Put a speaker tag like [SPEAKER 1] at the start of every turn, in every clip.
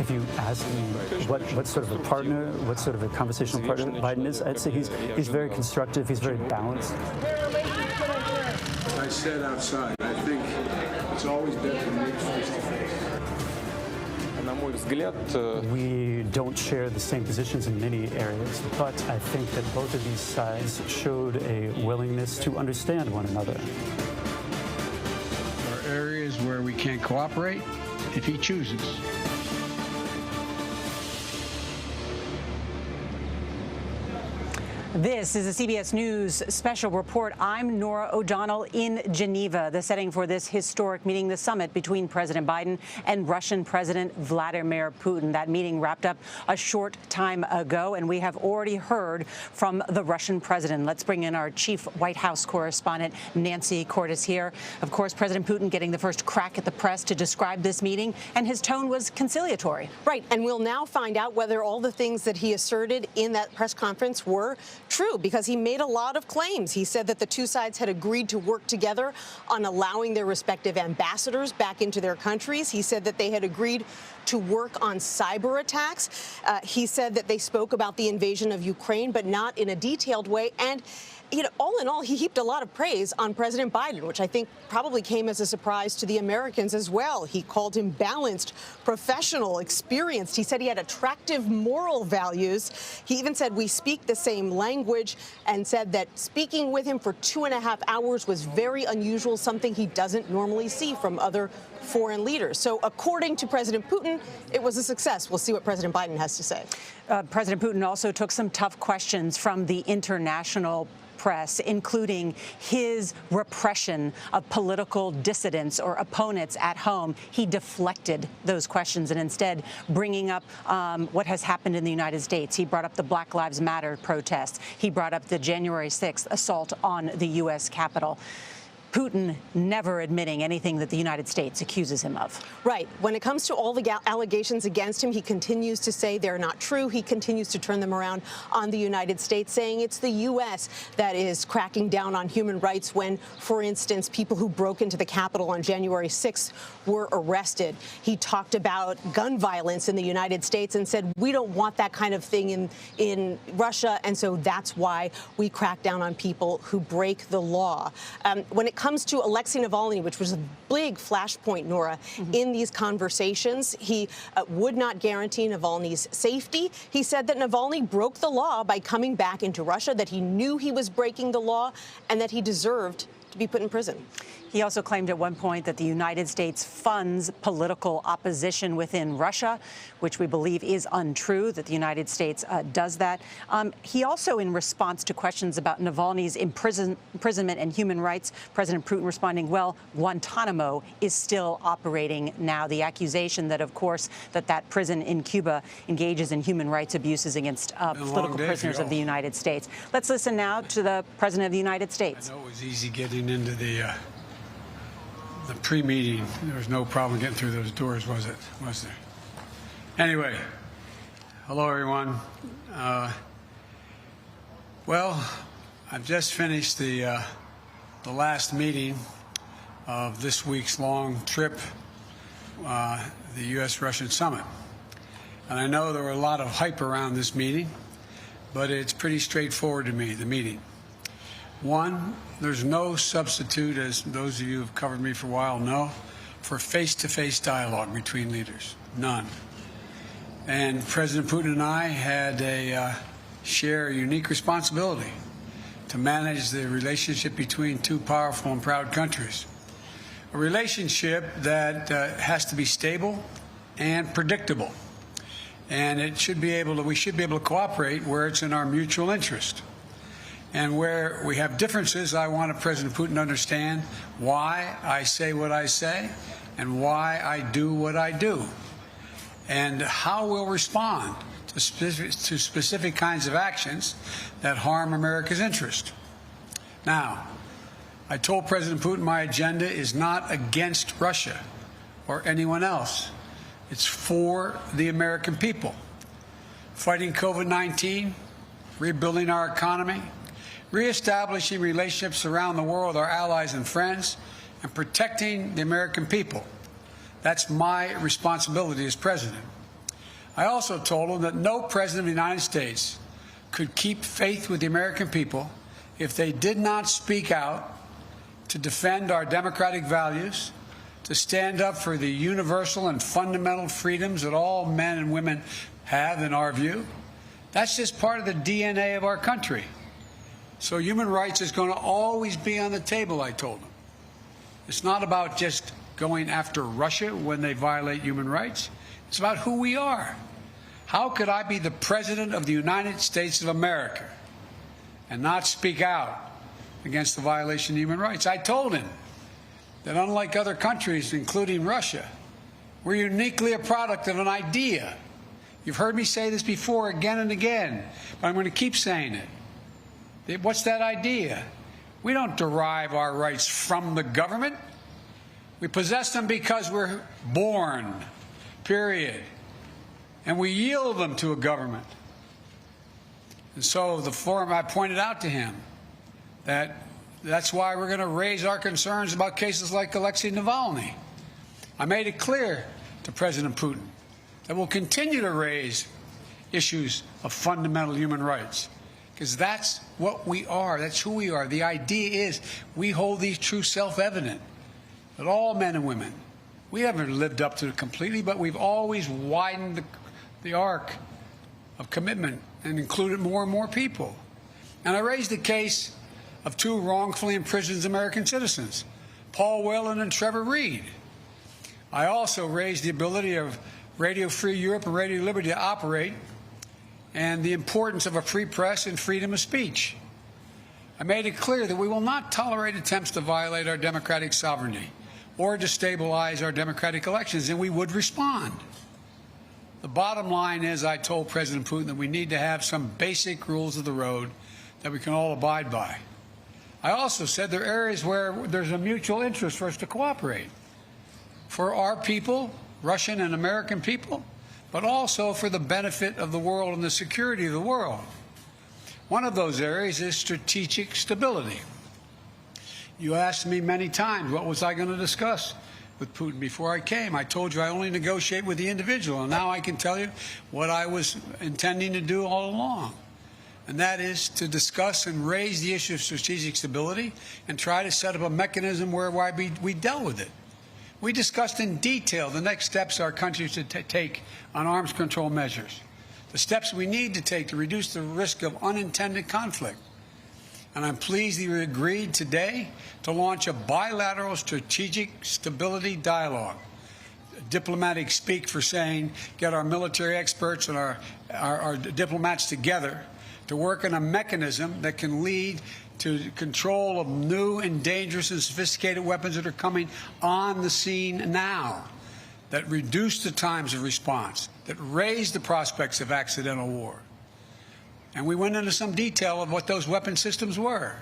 [SPEAKER 1] If you ask me what sort of a partner, what sort of a conversational partner Biden is, I'd say he's very constructive, he's very balanced.
[SPEAKER 2] I said outside, I think it's always better to meet face to face.
[SPEAKER 1] We don't share the same positions in many areas, but I think that both of these sides showed a willingness to understand one another.
[SPEAKER 3] There are areas where we can't cooperate if he chooses.
[SPEAKER 4] This is a CBS News Special Report. I'm Norah O'Donnell in Geneva. The setting for this historic meeting, the summit between President Biden and Russian President Vladimir Putin. That meeting wrapped up a short time ago, and we have already heard from the Russian president. Let's bring in our chief White House correspondent, Nancy Cordes here. Of course, President Putin getting the first crack at the press to describe this meeting, and his tone was conciliatory.
[SPEAKER 5] Right, and we'll now find out whether all the things that he asserted in that press conference were true, because he made a lot of claims. He said that the two sides had agreed to work together on allowing their respective ambassadors back into their countries. He said that they had agreed to work on cyber attacks. He said that they spoke about the invasion of Ukraine, but not in a detailed way. And all in all, he heaped a lot of praise on President Biden, which I think probably came as a surprise to the Americans as well. He called him balanced, professional, experienced. He said he had attractive moral values. He even said we speak the same language, and said that speaking with him for 2.5 hours was very unusual, something he doesn't normally see from other foreign leaders. So according to President Putin, it was a success. We'll see what President Biden has to say.
[SPEAKER 4] President Putin also took some tough questions from the international press, including his repression of political dissidents or opponents at home. He deflected those questions and instead bringing up what has happened in the United States. He brought up the Black Lives Matter protests. He brought up the January 6th assault on the U.S. Capitol. Putin never admitting anything that the United States accuses him of.
[SPEAKER 5] Right. When it comes to all the allegations against him, he continues to say they're not true. He continues to turn them around on the United States, saying it's the U.S. that is cracking down on human rights when, for instance, people who broke into the Capitol on January 6th were arrested. He talked about gun violence in the United States and said, we don't want that kind of thing in Russia, and so that's why we crack down on people who break the law. When it comes to Alexei Navalny, which was a big flashpoint, Norah, in these conversations, he would not guarantee Navalny's safety. He said that Navalny broke the law by coming back into Russia, that he knew he was breaking the law, and that he deserved to be put in prison.
[SPEAKER 4] He also claimed at one point that the United States funds political opposition within Russia, which we believe is untrue, that the United States does that. He also, in response to questions about Navalny's imprisonment and human rights, President Putin responding, well, Guantanamo is still operating now. The accusation that, of course, that prison in Cuba engages in human rights abuses against political prisoners of the United States. Let's listen now to the President of the United States.
[SPEAKER 3] I know it was easy getting into the pre-meeting. There was no problem getting through those doors, was it? Was there? Anyway, hello, everyone. Well, I've just finished the last meeting of this week's long trip, the U.S.-Russian summit. And I know there were a lot of hype around this meeting, but it's pretty straightforward to me, the meeting. One, there's no substitute, as those of you who have covered me for a while know, for face-to-face dialogue between leaders. None. And President Putin and I had share a unique responsibility to manage the relationship between two powerful and proud countries. A relationship that has to be stable and predictable. And we should be able to cooperate where it's in our mutual interest. And where we have differences, I want President Putin to understand why I say what I say and why I do what I do, and how we'll respond to specific kinds of actions that harm America's interest. Now, I told President Putin my agenda is not against Russia or anyone else. It's for the American people. Fighting COVID-19, rebuilding our economy, reestablishing relationships around the world with our allies and friends, and protecting the American people. That's my responsibility as president. I also told him that no president of the United States could keep faith with the American people if they did not speak out to defend our democratic values, to stand up for the universal and fundamental freedoms that all men and women have, in our view. That's just part of the DNA of our country. So human rights is going to always be on the table, I told him. It's not about just going after Russia when they violate human rights. It's about who we are. How could I be the President of the United States of America and not speak out against the violation of human rights? I told him that unlike other countries, including Russia, we're uniquely a product of an idea. You've heard me say this before again and again, but I'm going to keep saying it. What's that idea? We don't derive our rights from the government. We possess them because we're born, period. And we yield them to a government. And so the forum, I pointed out to him that that's why we're going to raise our concerns about cases like Alexei Navalny. I made it clear to President Putin that we'll continue to raise issues of fundamental human rights, because that's what we are. That's who we are. The idea is we hold these truths self-evident, that all men and women, we haven't lived up to it completely, but we've always widened the arc of commitment and included more and more people. And I raised the case of two wrongfully imprisoned American citizens, Paul Whelan and Trevor Reed. I also raised the ability of Radio Free Europe and Radio Liberty to operate and the importance of a free press and freedom of speech. I made it clear that we will not tolerate attempts to violate our democratic sovereignty or destabilize our democratic elections, and we would respond. The bottom line is, I told President Putin that we need to have some basic rules of the road that we can all abide by. I also said there are areas where there's a mutual interest for us to cooperate. For our people, Russian and American people, but also for the benefit of the world and the security of the world. One of those areas is strategic stability. You asked me many times, what was I going to discuss with Putin before I came? I told you I only negotiate with the individual, and now I can tell you what I was intending to do all along. And that is to discuss and raise the issue of strategic stability and try to set up a mechanism whereby we dealt with it. We discussed in detail the next steps our country should take on arms control measures, the steps we need to take to reduce the risk of unintended conflict. And I'm pleased that you agreed today to launch a bilateral strategic stability dialogue. Diplomatic speak for saying get our military experts and our diplomats together to work on a mechanism that can lead to control of new and dangerous and sophisticated weapons that are coming on the scene now, that reduce the times of response, that raise the prospects of accidental war. And we went into some detail of what those weapon systems were.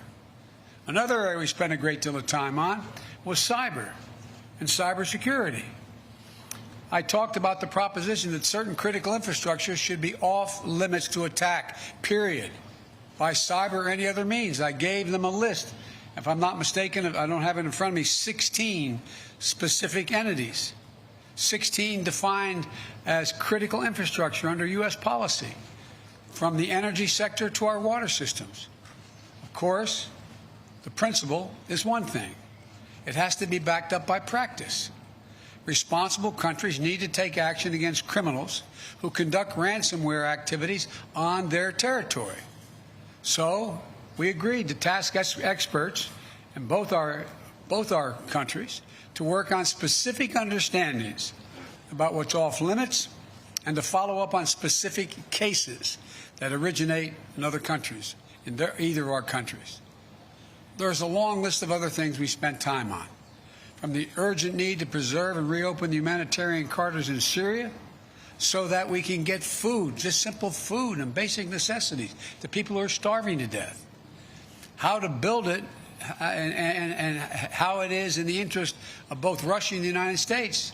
[SPEAKER 3] Another area we spent a great deal of time on was cyber and cybersecurity. I talked about the proposition that certain critical infrastructure should be off limits to attack, period, by cyber or any other means. I gave them a list. If I'm not mistaken, I don't have it in front of me, 16 specific entities, 16 defined as critical infrastructure under U.S. policy, from the energy sector to our water systems. Of course, the principle is one thing. It has to be backed up by practice. Responsible countries need to take action against criminals who conduct ransomware activities on their territory. So we agreed to task experts in both our countries to work on specific understandings about what's off limits and to follow up on specific cases that originate in other countries, in either of our countries. There's a long list of other things we spent time on, from the urgent need to preserve and reopen the humanitarian corridors in Syria so that we can get food, just simple food and basic necessities, to people who are starving to death. How to build it and how it is in the interest of both Russia and the United States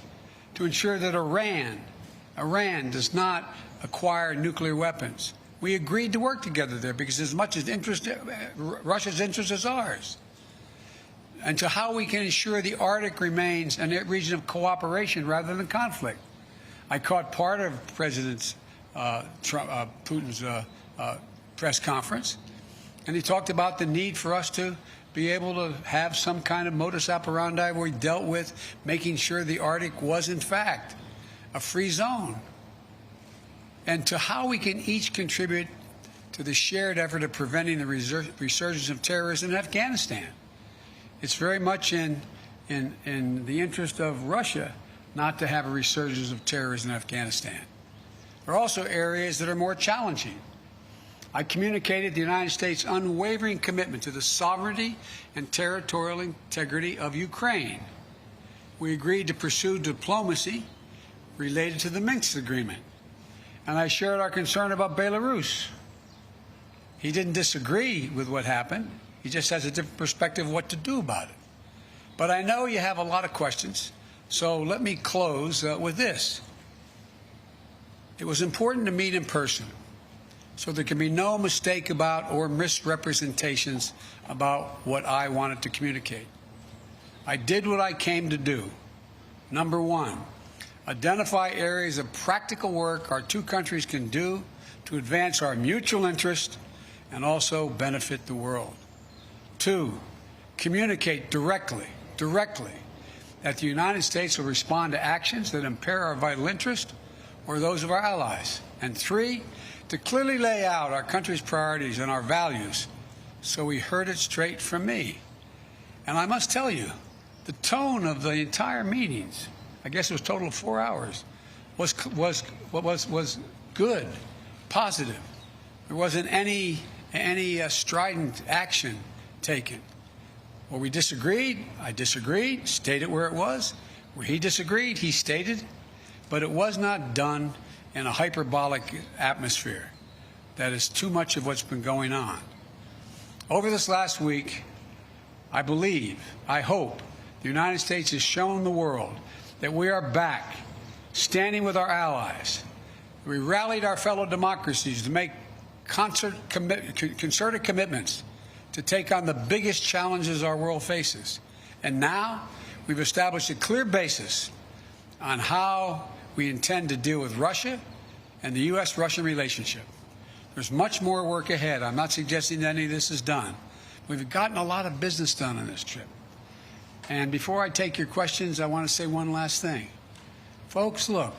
[SPEAKER 3] to ensure that Iran does not acquire nuclear weapons. We agreed to work together there because as much as Russia's interest is ours. And to how we can ensure the Arctic remains a region of cooperation rather than conflict. I caught part of President Putin's press conference, and he talked about the need for us to be able to have some kind of modus operandi where we dealt with making sure the Arctic was, in fact, a free zone, and to how we can each contribute to the shared effort of preventing the resurgence of terrorism in Afghanistan. It's very much in the interest of Russia not to have a resurgence of terrorism in Afghanistan. There are also areas that are more challenging. I communicated the United States' unwavering commitment to the sovereignty and territorial integrity of Ukraine. We agreed to pursue diplomacy related to the Minsk agreement, and I shared our concern about Belarus. He didn't disagree with what happened. He just has a different perspective of what to do about it. But I know you have a lot of questions, so let me close with this. It was important to meet in person, so there can be no mistake about or misrepresentations about what I wanted to communicate. I did what I came to do. Number one, identify areas of practical work our two countries can do to advance our mutual interest and also benefit the world. Two, communicate directly that the United States will respond to actions that impair our vital interest or those of our allies. And three, to clearly lay out our country's priorities and our values, so we heard it straight from me. And I must tell you, the tone of the entire meetings, I guess it was a total of 4 hours, was good, positive. There wasn't any strident action taken. Where we disagreed, I disagreed, stated where it was. Where he disagreed, he stated. But it was not done in a hyperbolic atmosphere. That is too much of what's been going on. Over this last week, I believe, I hope, the United States has shown the world that we are back, standing with our allies. We rallied our fellow democracies to make concerted commitments to take on the biggest challenges our world faces. And now we've established a clear basis on how we intend to deal with Russia and the U.S.-Russian relationship. There's much more work ahead. I'm not suggesting that any of this is done. We've gotten a lot of business done on this trip. And before I take your questions, I want to say one last thing. Folks, look,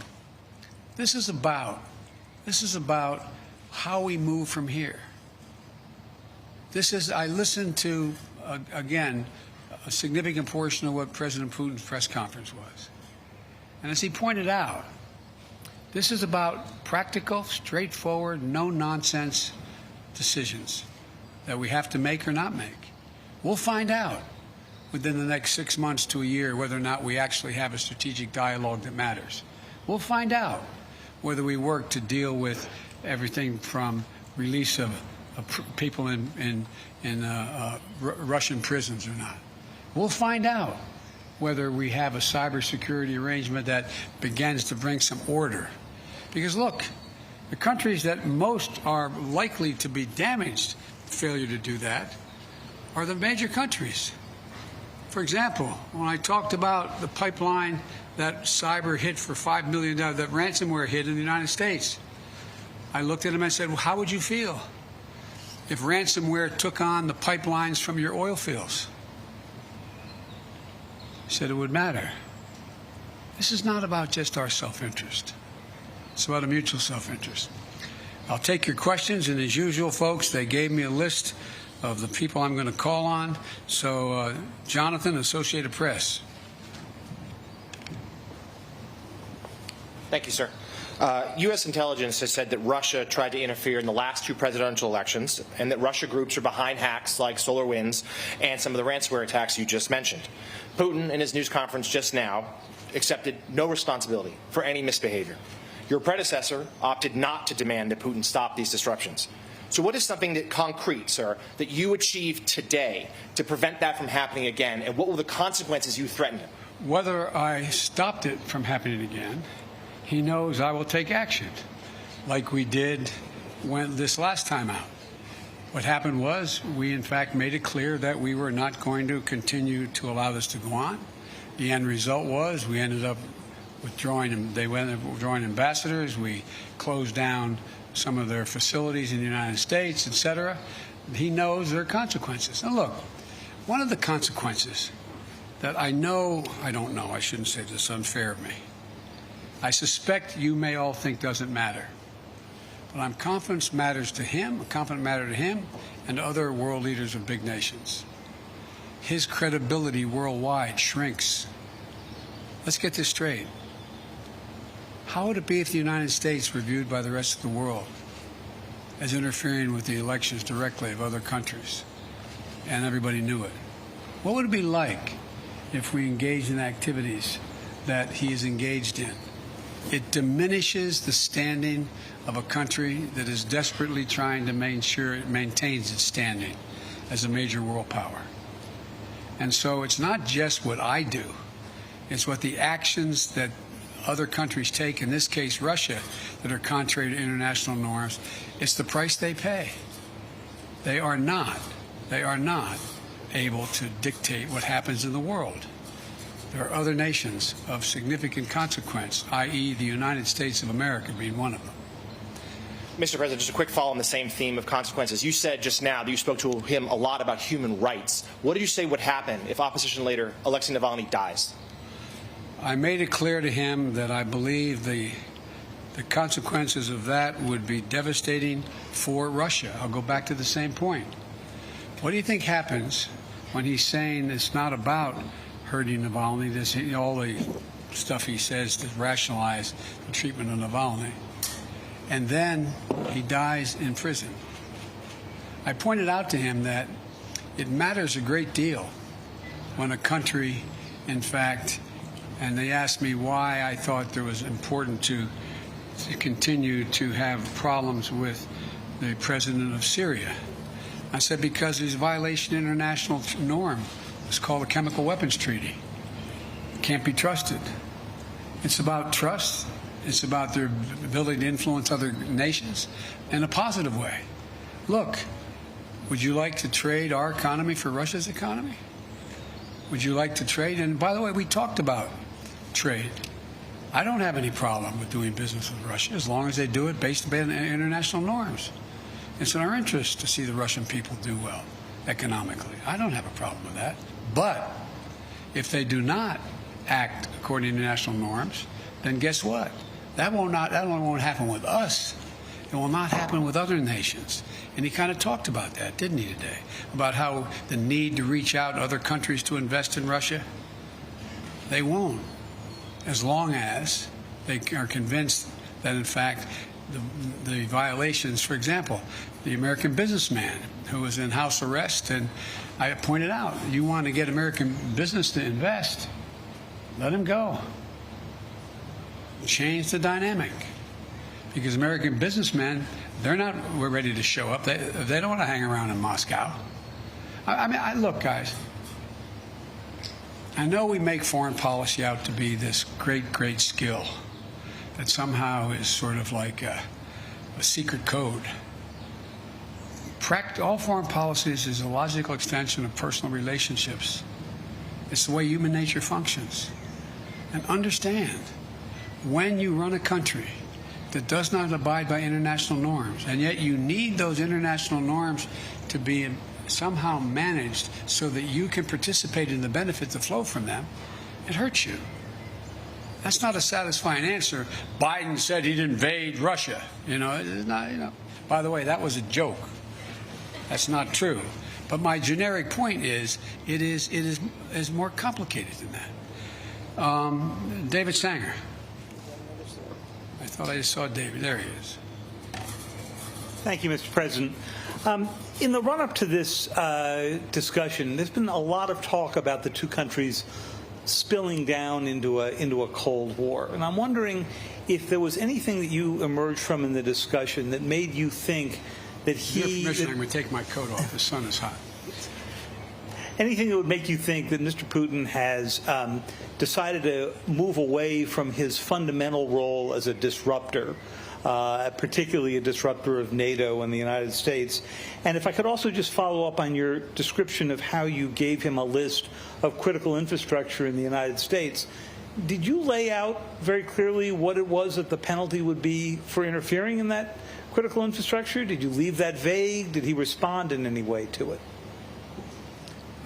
[SPEAKER 3] this is about how we move from here. I listened to, again, a significant portion of what President Putin's press conference was. And as he pointed out, this is about practical, straightforward, no-nonsense decisions that we have to make or not make. We'll find out within the next 6 months to a year whether or not we actually have a strategic dialogue that matters. We'll find out whether we work to deal with everything from release of people in Russian prisons or not. We'll find out whether we have a cybersecurity arrangement that begins to bring some order. Because, look, the countries that most are likely to be damaged, failure to do that, are the major countries. For example, when I talked about the pipeline that cyber hit for $5 million, that ransomware hit in the United States, I looked at him and I said, well, how would you feel if ransomware took on the pipelines from your oil fields? He said it would matter. This is not about just our self-interest. It's about a mutual self-interest. I'll take your questions, and as usual, folks, they gave me a list of the people I'm going to call on. So, Jonathan, Associated Press.
[SPEAKER 6] Thank you, sir. U.S. intelligence has said that Russia tried to interfere in the last two presidential elections and that Russia groups are behind hacks like SolarWinds and some of the ransomware attacks you just mentioned. Putin, in his news conference just now, accepted no responsibility for any misbehavior. Your predecessor opted not to demand that Putin stop these disruptions. So what is something that concrete, sir, that you achieved today to prevent that from happening again, and what will the consequences you threaten?
[SPEAKER 3] Whether I stopped it from happening again, he knows I will take action, like we did when this last time out. What happened was we, in fact, made it clear that we were not going to continue to allow this to go on. The end result was we ended up withdrawing. They went withdrawing ambassadors. We closed down some of their facilities in the United States, etc. He knows there are consequences. Now, look, one of the consequences that I don't know, I shouldn't say this, is unfair of me. I suspect you may all think doesn't matter. But I'm confident matters to him, and to other world leaders of big nations. His credibility worldwide shrinks. Let's get this straight. How would it be if the United States were viewed by the rest of the world as interfering with the elections directly of other countries, and everybody knew it? What would it be like if we engaged in activities that he is engaged in? It diminishes the standing of a country that is desperately trying to make sure it maintains its standing as a major world power. And so it's not just what I do, it's what the actions that other countries take, in this case Russia, that are contrary to international norms. It's the price they pay. They are not able to dictate what happens in the world. There are other nations of significant consequence, i.e. the United States of America being one of them.
[SPEAKER 6] Mr. President, just a quick follow on the same theme of consequences. You said just now that you spoke to him a lot about human rights. What did you say would happen if opposition leader Alexei Navalny dies?
[SPEAKER 3] I made it clear to him that I believe the consequences of that would be devastating for Russia. I'll go back to the same point. What do you think happens when he's saying it's not about hurting Navalny, all the stuff he says to rationalize the treatment of Navalny, and then he dies in prison? I pointed out to him that it matters a great deal when a country, in fact, and they asked me why I thought it was important to continue to have problems with the president of Syria. I said because there's a violation of international norm. It's called the Chemical Weapons Treaty. It can't be trusted. It's about trust. It's about their ability to influence other nations in a positive way. Look, would you like to trade our economy for Russia's economy? Would you like to trade? And by the way, we talked about trade. I don't have any problem with doing business with Russia as long as they do it based on international norms. It's in our interest to see the Russian people do well economically. I don't have a problem with that. But if they do not act according to international norms, then guess what? That won't happen with us. It will not happen with other nations. And he kind of talked about that, didn't he, today? About how the need to reach out to other countries to invest in Russia. They won't, as long as they are convinced that, in fact, the violations, for example, the American businessman who was in house arrest, and I pointed out, you want to get American business to invest, let him go. Change the dynamic. Because American businessmen, we're ready to show up. They don't want to hang around in Moscow. Look, guys, I know we make foreign policy out to be this great, great skill that somehow is sort of like a secret code. All foreign policies is a logical extension of personal relationships. It's the way human nature functions. And understand, when you run a country that does not abide by international norms, and yet you need those international norms to be somehow managed so that you can participate in the benefits that flow from them, it hurts you. That's not a satisfying answer. Biden said he'd invade Russia. It's not, By the way, that was a joke. That's not true. But my generic point is, it is more complicated than that. David Sanger. I thought I just saw David. There he is.
[SPEAKER 7] Thank you, Mr. President. In the run-up to this discussion, there's been a lot of talk about the two countries spilling down into a Cold War. And I'm wondering if there was anything that you emerged from in the discussion that made you think that
[SPEAKER 3] With your permission, I'm going to take my coat off. The sun is hot.
[SPEAKER 7] Anything that would make you think that Mr. Putin has decided to move away from his fundamental role as a disruptor, particularly a disruptor of NATO and the United States. And if I could also just follow up on your description of how you gave him a list of critical infrastructure in the United States, Did you lay out very clearly what it was that the penalty would be for interfering in that critical infrastructure? Did you leave that vague? Did he respond in any way to it?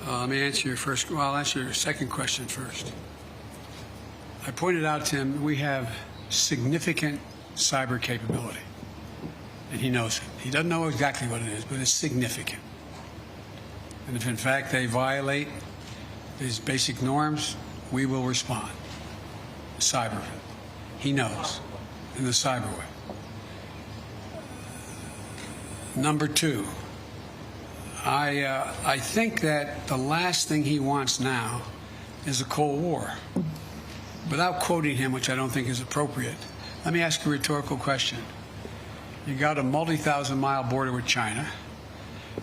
[SPEAKER 3] Let me answer your first. Well, I'll answer your second question first. I pointed out to him we have significant cyber capability, and he knows it. He doesn't know exactly what it is, but it's significant. And if in fact they violate these basic norms, we will respond. Cyber. He knows in the cyber way. Number two, I think that the last thing he wants now is a Cold War. Without quoting him, which I don't think is appropriate, let me ask you a rhetorical question. You got a multi-thousand-mile border with China.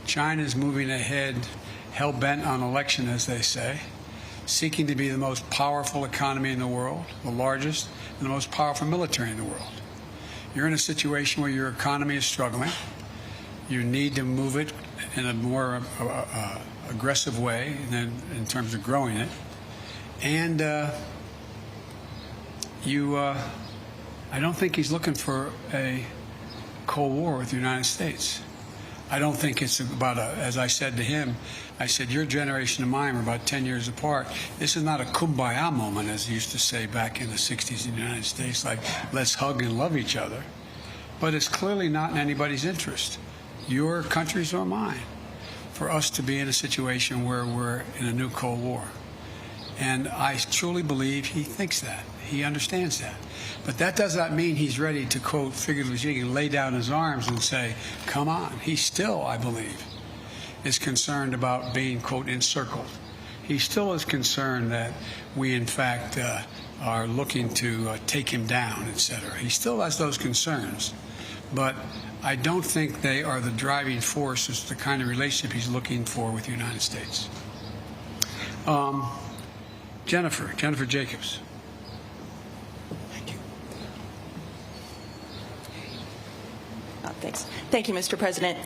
[SPEAKER 3] China is moving ahead, hell-bent on election, as they say, seeking to be the most powerful economy in the world, the largest, and the most powerful military in the world. You're in a situation where your economy is struggling. You need to move it in a more aggressive way than in terms of growing it. And I don't think he's looking for a Cold War with the United States. I don't think it's about as I said to him, I said, your generation and mine are about 10 years apart. This is not a kumbaya moment, as he used to say back in the 60s in the United States, like, let's hug and love each other. But it's clearly not in anybody's interest, your country's or mine, for us to be in a situation where we're in a new Cold War. And I truly believe he thinks that. He understands that. But that does not mean he's ready to, quote, figuratively speaking, lay down his arms and say, come on. He still, I believe, is concerned about being, quote, encircled. He still is concerned that we, in fact, are looking to take him down, et cetera. He still has those concerns. But I don't think they are the driving force as to the kind of relationship he's looking for with the United States. Jennifer Jacobs.
[SPEAKER 8] Thanks. Thank you, Mr. President.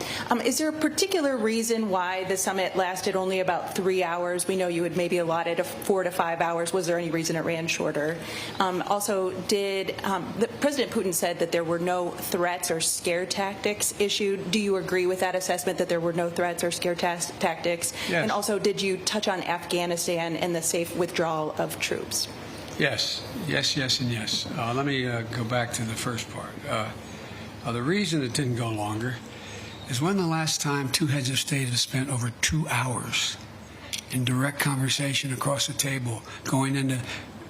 [SPEAKER 8] Is there a particular reason why the summit lasted only about 3 hours? We know you had maybe allotted 4 to 5 hours. Was there any reason it ran shorter? Also, President Putin said that there were no threats or scare tactics issued. Do you agree with that assessment, that there were no threats or scare tactics?
[SPEAKER 3] Yes.
[SPEAKER 8] And also, did you touch on Afghanistan and the safe withdrawal of troops?
[SPEAKER 3] Yes, and yes. Let me go back to the first part. The reason it didn't go longer is when the last time two heads of state have spent over 2 hours in direct conversation across the table, going into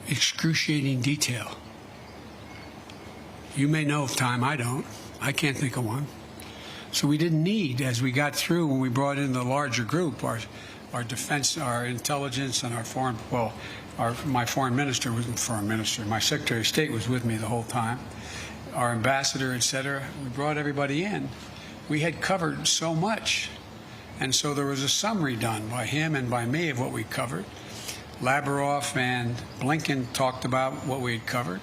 [SPEAKER 3] excruciating detail. You may know of time, I don't. I can't think of one. So we didn't need, as we got through when we brought in the larger group, our defense, our intelligence, and our foreign, my foreign minister wasn't foreign minister, my Secretary of State was with me the whole time. Our ambassador, et cetera, we brought everybody in. We had covered so much. And so there was a summary done by him and by me of what we covered. Lavrov and Blinken talked about what we had covered.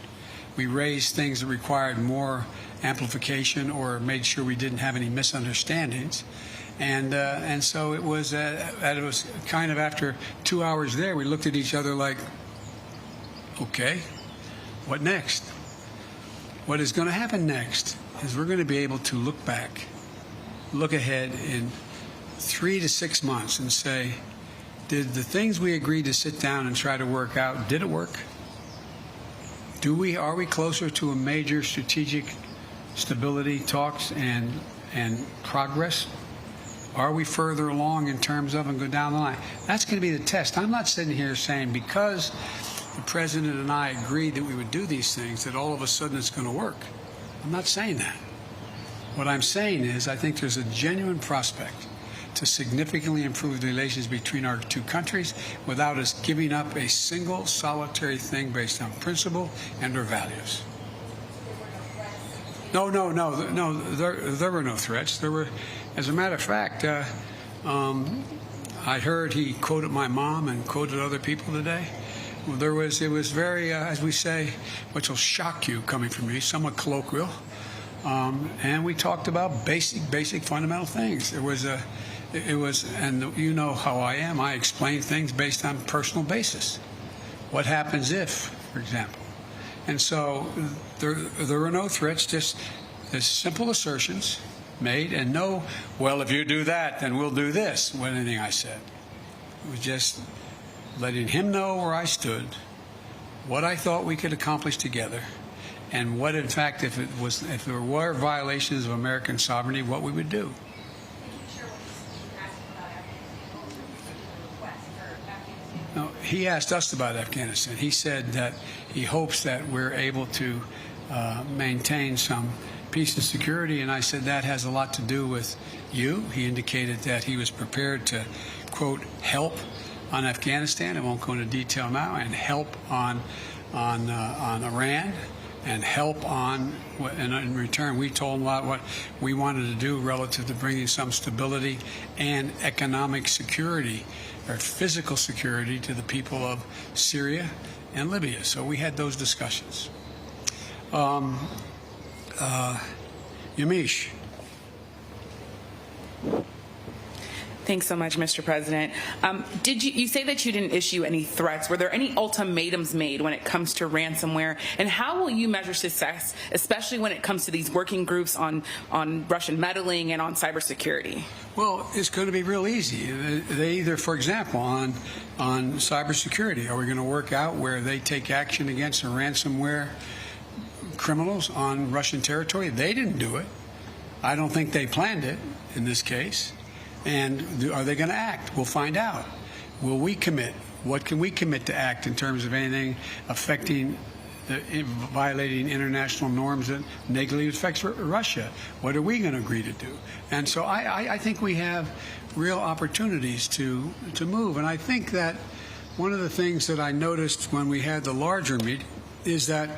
[SPEAKER 3] We raised things that required more amplification or made sure we didn't have any misunderstandings. And so it was kind of after 2 hours there, we looked at each other like, okay, what next? What is going to happen next is we're going to be able to look back, look ahead in 3 to 6 months and say, did the things we agreed to sit down and try to work out, did it work? Are we closer to a major strategic stability talks and progress? Are we further along in terms of and go down the line? That's going to be the test. I'm not sitting here saying because the President and I agreed that we would do these things, that all of a sudden it's going to work. I'm not saying that. What I'm saying is I think there's a genuine prospect to significantly improve the relations between our two countries without us giving up a single solitary thing based on principle and our values. No, there were no threats. There were, as a matter of fact, I heard he quoted my mom and quoted other people today. Well, it was very, as we say, which will shock you coming from me, somewhat colloquial. And we talked about basic fundamental things. And you know how I am. I explain things based on personal basis. What happens if for example. And so there were no threats, just simple assertions made, and no, well, if you do that, then we'll do this, with anything I said. It was just letting him know where I stood, what I thought we could accomplish together, and what, in fact, if there were violations of American sovereignty, what we would do. No, he asked us about Afghanistan. He said that he hopes that we're able to maintain some peace and security, and I said that has a lot to do with you. He indicated that he was prepared to, quote, help on Afghanistan. I won't go into detail now, and help on Iran, and help on, and in return, we told him about what we wanted to do relative to bringing some stability and economic security, or physical security, to the people of Syria and Libya. So we had those discussions. Yamiche.
[SPEAKER 9] Thanks so much, Mr. President. Did you say that you didn't issue any threats? Were there any ultimatums made when it comes to ransomware? And how will you measure success, especially when it comes to these working groups on Russian meddling and on cybersecurity?
[SPEAKER 3] Well, it's going to be real easy. They either, for example, on cybersecurity, are we going to work out where they take action against the ransomware criminals on Russian territory? They didn't do it. I don't think they planned it in this case. And are they going to act? We'll find out. Will we commit? What can we commit to act in terms of anything affecting, violating international norms that negatively affects Russia? What are we going to agree to do? And so I think we have real opportunities to move. And I think that one of the things that I noticed when we had the larger meeting is that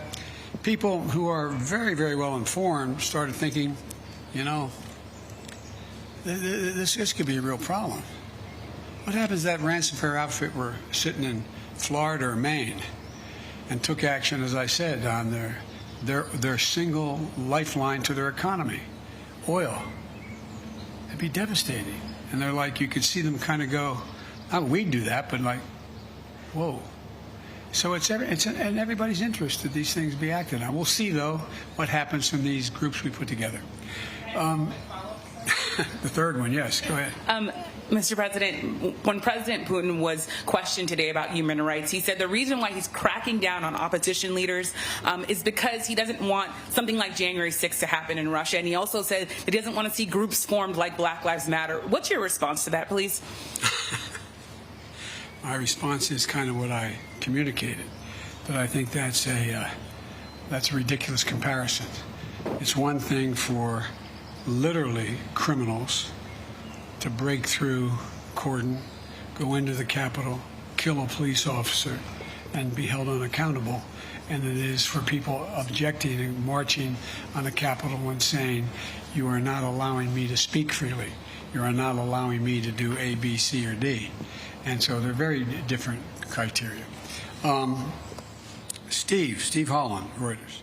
[SPEAKER 3] people who are very, very well informed started thinking, you know, this could be a real problem. What happens if that ransomware outfit were sitting in Florida or Maine and took action, as I said, on their single lifeline to their economy, oil? It'd be devastating. And they're like, you could see them kind of go, not we'd do that, but like, whoa. So it's in everybody's interest that these things be acted on. We'll see, though, what happens from these groups we put together. The third one, yes, go ahead.
[SPEAKER 9] Mr. President, when President Putin was questioned today about human rights, he said the reason why he's cracking down on opposition leaders is because he doesn't want something like January 6th to happen in Russia. And he also said that he doesn't want to see groups formed like Black Lives Matter. What's your response to that, please?
[SPEAKER 3] My response is kind of what I communicated, but I think that's a ridiculous comparison. It's one thing for literally criminals to break through cordon, go into the Capitol, kill a police officer, and be held unaccountable, and it is for people objecting and marching on the Capitol and saying, you are not allowing me to speak freely. You are not allowing me to do A, B, C, or D. And so they're very different criteria. Steve Holland, Reuters.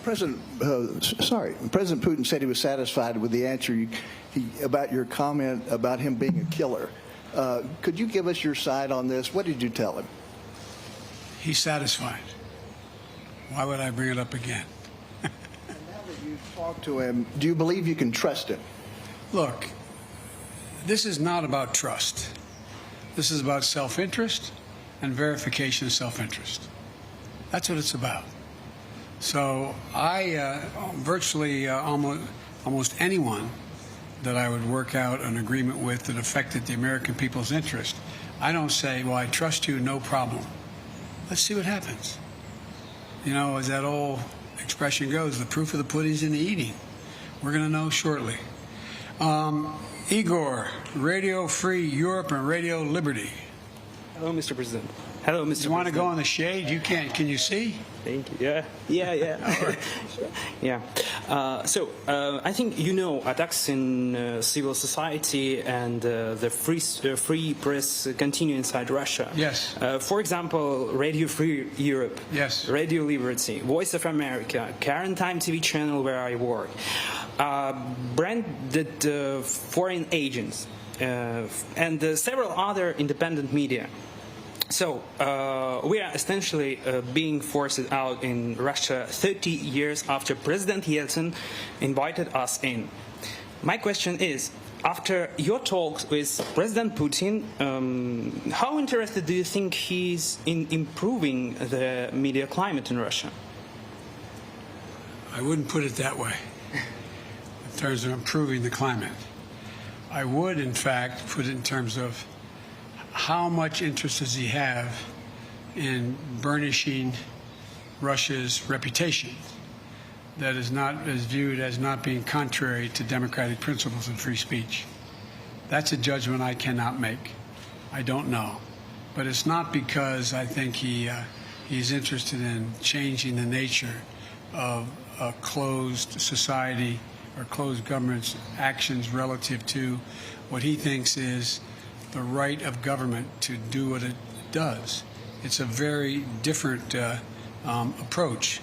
[SPEAKER 10] President Putin said he was satisfied with the answer about your comment about him being a killer. Could you give us your side on this? What did you tell him?
[SPEAKER 3] He's satisfied. Why would I bring it up again?
[SPEAKER 10] And now that you've talked to him, do you believe you can trust him?
[SPEAKER 3] Look, this is not about trust. This is about self-interest and verification of self-interest. That's what it's about. So I virtually almost anyone that I would work out an agreement with that affected the American people's interest, I don't say, well, I trust you, no problem. Let's see what happens. You know, as that old expression goes, the proof of the pudding's in the eating. We're going to know shortly. Igor, Radio Free Europe and Radio Liberty.
[SPEAKER 11] Hello, Mr. President. Hello, Mr. President.
[SPEAKER 3] You want to go in the shade? You can't. Can you see?
[SPEAKER 11] Thank you. Yeah. All right. Yeah. So I think you know attacks in civil society and the free press continue inside Russia.
[SPEAKER 3] Yes.
[SPEAKER 11] For example, Radio Free Europe.
[SPEAKER 3] Yes.
[SPEAKER 11] Radio Liberty, Voice of America, Current Time TV channel where I work, branded foreign agents, and several other independent media. So we are essentially being forced out in Russia 30 years after President Yeltsin invited us in. My question is, after your talks with President Putin, how interested do you think he's in improving the media climate in Russia?
[SPEAKER 3] I wouldn't put it that way, in terms of improving the climate. I would, in fact, put it in terms of how much interest does he have in burnishing Russia's reputation that is viewed as not being contrary to democratic principles and free speech. That's a judgment I cannot make. I don't know. But it's not because I think he's interested in changing the nature of a closed society or closed government's actions relative to what he thinks is the right of government to do what it does. It's a very different approach.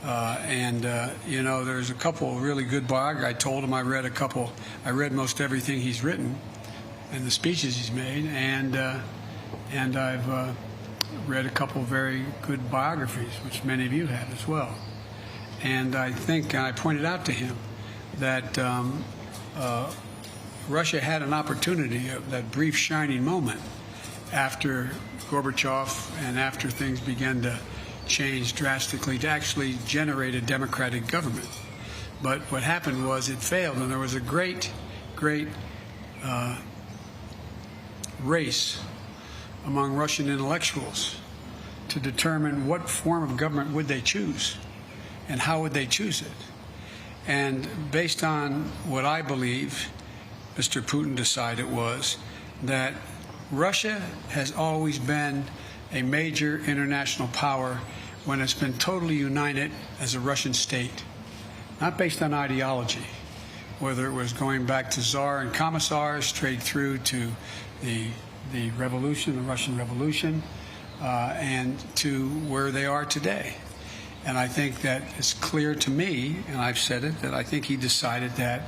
[SPEAKER 3] You know, there's a couple of really good biographies. I told him I read most everything he's written and the speeches he's made, and I've read a couple of very good biographies, which many of you have as well. And I think I pointed out to him that Russia had an opportunity, that brief shining moment after Gorbachev and after things began to change drastically, to actually generate a democratic government. But what happened was it failed, and there was a great race among Russian intellectuals to determine what form of government would they choose and how would they choose it. And based on what I believe Mr. Putin decided was that Russia has always been a major international power when it's been totally united as a Russian state, not based on ideology, whether it was going back to Tsar and commissars straight through to the revolution, the Russian Revolution, and to where they are today. And I think that it's clear to me, and I've said it, that I think he decided that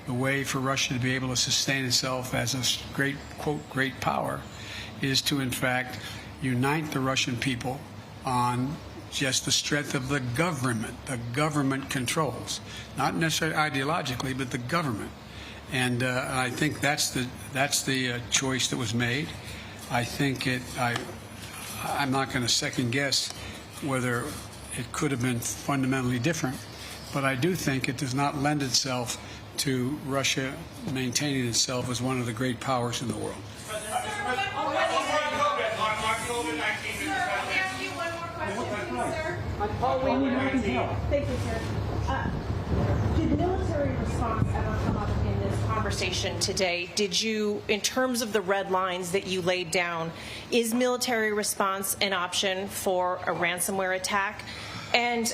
[SPEAKER 3] the way for Russia to be able to sustain itself as a great, quote, great power is to, in fact, unite the Russian people on just the strength of the government. The government controls, not necessarily ideologically, but the government. And I think that's the choice that was made. I think I'm not going to second guess whether it could have been fundamentally different, but I do think it does not lend itself to Russia maintaining itself as one of the great powers in the world.
[SPEAKER 12] Thank you, sir. Did military response ever come up in this conversation today? Did you, in terms of the red lines that you laid down, is military response an option for a ransomware attack? And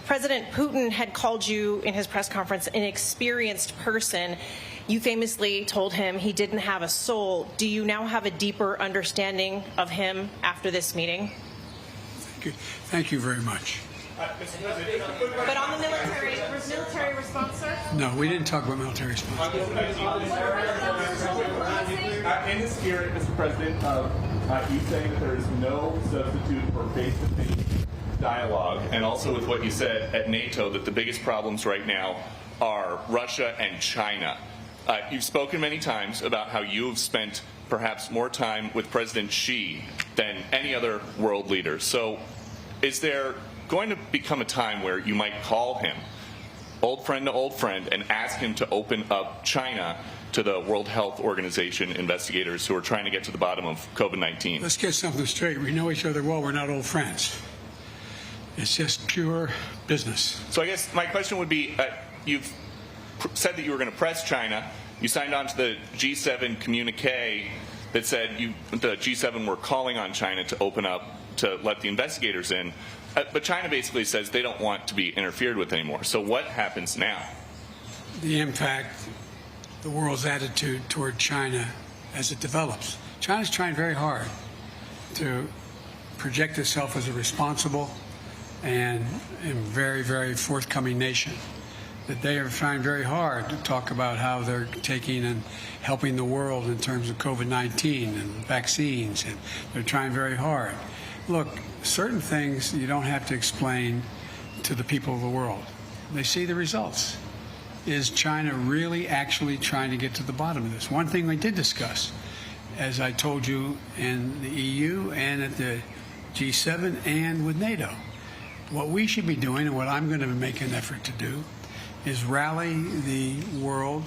[SPEAKER 12] President Putin had called you in his press conference an experienced person. You famously told him he didn't have a soul. Do you now have a deeper understanding of him after this meeting?
[SPEAKER 3] Thank you very much.
[SPEAKER 12] But on the military response, sir?
[SPEAKER 3] No, we didn't talk about military response.
[SPEAKER 13] In the spirit, Mr. President, you saying that there is no substitute for face-to-face dialogue, and also with what you said at NATO, that the biggest problems right now are Russia and China. You've spoken many times about how you have spent perhaps more time with President Xi than any other world leader. So is there going to become a time where you might call him, old friend to old friend, and ask him to open up China to the World Health Organization investigators who are trying to get to the bottom of COVID-19?
[SPEAKER 3] Let's get something straight. We know each other well. We're not old friends. It's just pure business.
[SPEAKER 13] So I guess my question would be, you've said that you were going to press China. You signed on to the G7 communique that said the G7 were calling on China to open up, to let the investigators in. But China basically says they don't want to be interfered with anymore. So what happens now?
[SPEAKER 3] The impact, the world's attitude toward China as it develops. China's trying very hard to project itself as a responsible and very, very forthcoming nation. that they are trying very hard to talk about how they're taking and helping the world in terms of COVID-19 and vaccines, and they're trying very hard. Look, certain things you don't have to explain to the people of the world. They see the results. Is China really actually trying to get to the bottom of this? One thing we did discuss, as I told you, in the EU and at the G7 and with NATO, what we should be doing, and what I'm going to make an effort to do, is rally the world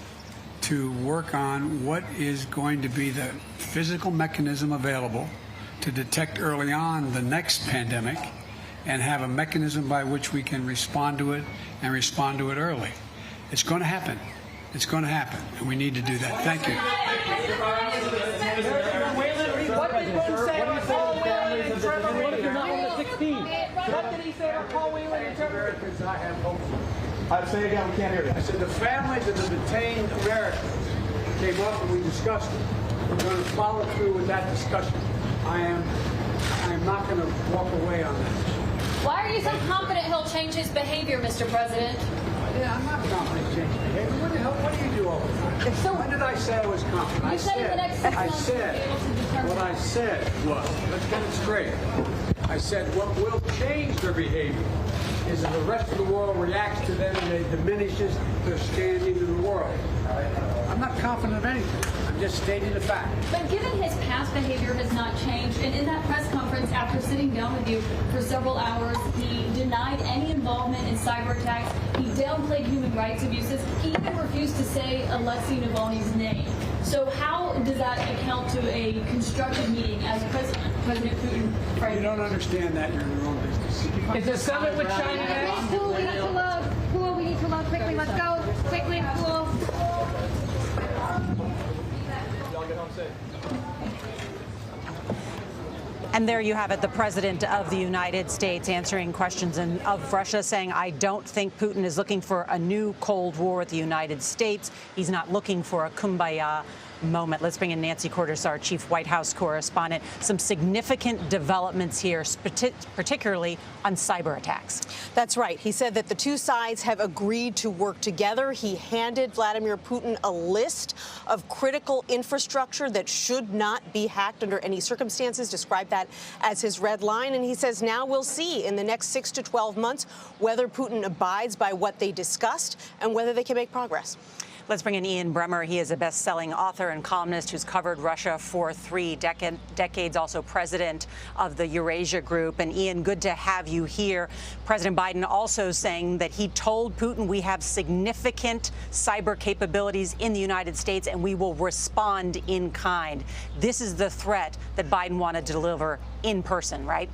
[SPEAKER 3] to work on what is going to be the physical mechanism available to detect early on the next pandemic and have a mechanism by which we can respond to it and respond to it early. It's going to happen. It's going to happen, and we need to do that. Thank you.
[SPEAKER 14] What did Putin say about Paul Whelan and Trevor Reed? What did he say about Paul Whelan and Trevor Reed?
[SPEAKER 2] I have hope. I'd say again, we can't hear you. I said the families of the detained Americans came up and we discussed it. We're going to follow through with that discussion. I am not going to walk away on that.
[SPEAKER 15] Why are you so confident he'll change his behavior, Mr. President?
[SPEAKER 2] Yeah, I'm not confident in changing behavior. What the hell? What do you do all the time? So when did I say I was confident?
[SPEAKER 15] You said in the next 6 months you'll be able to determine.
[SPEAKER 2] What I said was, let's get it straight. I said what will change their behavior is if the rest of the world reacts to them and it diminishes their standing in the world. I'm not confident of anything. I'm just stating the fact.
[SPEAKER 15] But given his past behavior has not changed, and in that press conference after sitting down with you for several hours, he denied any involvement in cyber attacks. He downplayed human rights abuses. He even refused to say Alexei Navalny's name. So how does that account to a constructive meeting as President Putin framed?
[SPEAKER 2] You don't understand that. You're in your own business.
[SPEAKER 14] Is the summit with China next?
[SPEAKER 15] Cool, we need to load. Cool, we need to load quickly. Let's go. Quickly, cool.
[SPEAKER 4] And there you have it, the President of the United States answering questions of Russia, saying, I don't think Putin is looking for a new Cold War with the United States. He's not looking for a kumbaya moment. Let's bring in Nancy Cordes, our chief White House correspondent. Some significant developments here, particularly on cyber attacks.
[SPEAKER 5] That's right. He said that the two sides have agreed to work together. He handed Vladimir Putin a list of critical infrastructure that should not be hacked under any circumstances, described that as his red line. And he says now we'll see in the next 6 to 12 months whether Putin abides by what they discussed and whether they can make progress.
[SPEAKER 4] Let's bring in Ian Bremmer. He is a best-selling author and columnist who's covered Russia for 3 decades, also president of the Eurasia Group. And Ian, good to have you here. President Biden also saying that he told Putin we have significant cyber capabilities in the United States and we will respond in kind. This is the threat that Biden wanted to deliver in person, right?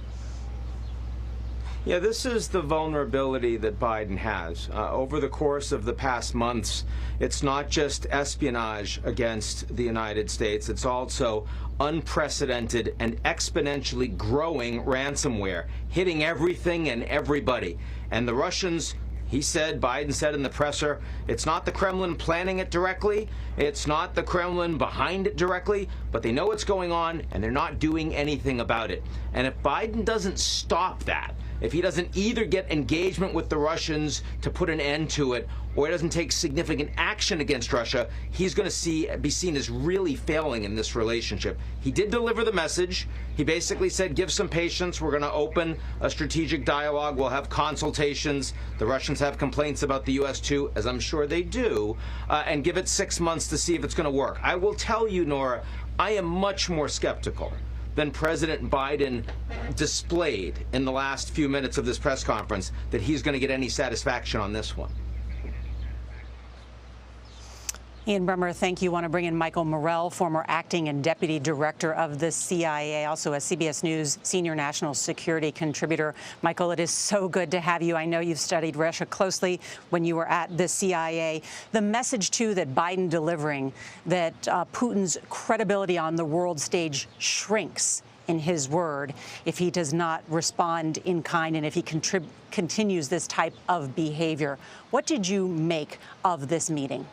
[SPEAKER 16] Yeah, this is the vulnerability that Biden has. Over the course of the past months, it's not just espionage against the United States, it's also unprecedented and exponentially growing ransomware, hitting everything and everybody. And the Russians, Biden said in the presser, it's not the Kremlin planning it directly, it's not the Kremlin behind it directly, but they know what's going on and they're not doing anything about it. And if Biden doesn't stop that, if he doesn't either get engagement with the Russians to put an end to it, or he doesn't take significant action against Russia, he's going to be seen as really failing in this relationship. He did deliver the message. He basically said, give some patience. We're going to open a strategic dialogue. We'll have consultations. The Russians have complaints about the U.S. too, as I'm sure they do, and give it 6 months to see if it's going to work. I will tell you, Norah, I am much more skeptical than President Biden displayed in the last few minutes of this press conference that he's going to get any satisfaction on this one.
[SPEAKER 4] Ian Bremmer, thank you. I want to bring in Michael Morell, former acting and deputy director of the CIA, also a CBS News senior national security contributor. Michael, it is so good to have you. I know you've studied Russia closely when you were at the CIA. The message, too, that Biden delivering, that Putin's credibility on the world stage shrinks, in his word, if he does not respond in kind and if he continues this type of behavior. What did you make of this meeting?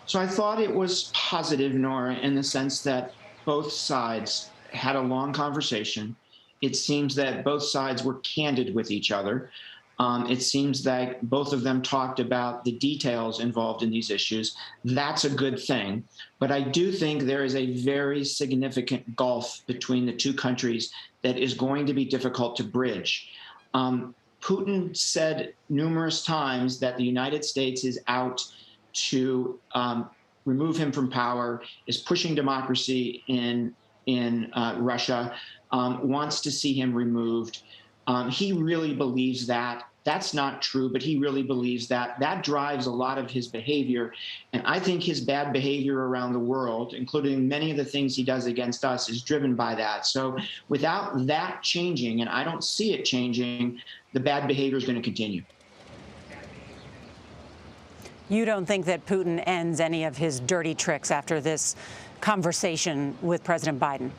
[SPEAKER 17] So I thought it was positive, Norah, in the sense that both sides had a long conversation. It seems that both sides were candid with each other. It seems like both of them talked about the details involved in these issues. That's a good thing. But I do think there is a very significant gulf between the two countries that is going to be difficult to bridge. Putin said numerous times that the United States is out to remove him from power, is pushing democracy in Russia, wants to see him removed. He really believes that. That's not true, but he really believes that. That drives a lot of his behavior. And I think his bad behavior around the world, including many of the things he does against us, is driven by that. So without that changing, and I don't see it changing, the bad behavior is going to continue.
[SPEAKER 4] You don't think that Putin ends any of his dirty tricks after this conversation with President Biden?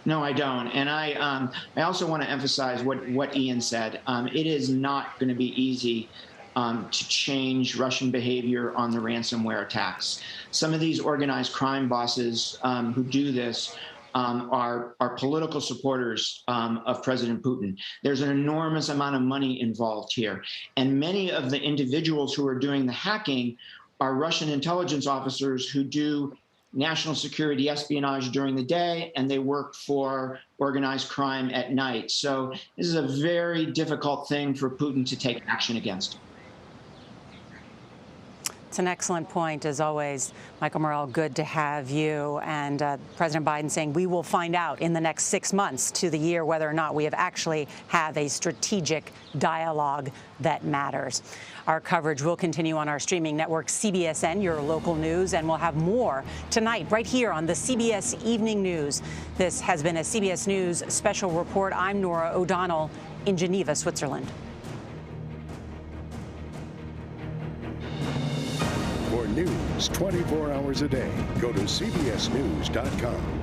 [SPEAKER 17] No, I don't. And I also want to emphasize what Ian said. It is not going to be easy to change Russian behavior on the ransomware attacks. Some of these organized crime bosses who do this are political supporters of President Putin. There's an enormous amount of money involved here. And many of the individuals who are doing the hacking are Russian intelligence officers who do national security espionage during the day, and they work for organized crime at night. So this is a very difficult thing for Putin to take action against.
[SPEAKER 4] It's an excellent point, as always. Michael Morell, good to have you. And President Biden saying we will find out in the next 6 months to the year whether or not we have a strategic dialogue that matters. Our coverage will continue on our streaming network, CBSN, your local news, and we'll have more tonight right here on the CBS Evening News. This has been a CBS News Special Report. I'm Norah O'Donnell in Geneva, Switzerland.
[SPEAKER 18] For news 24 hours a day, go to CBSNews.com.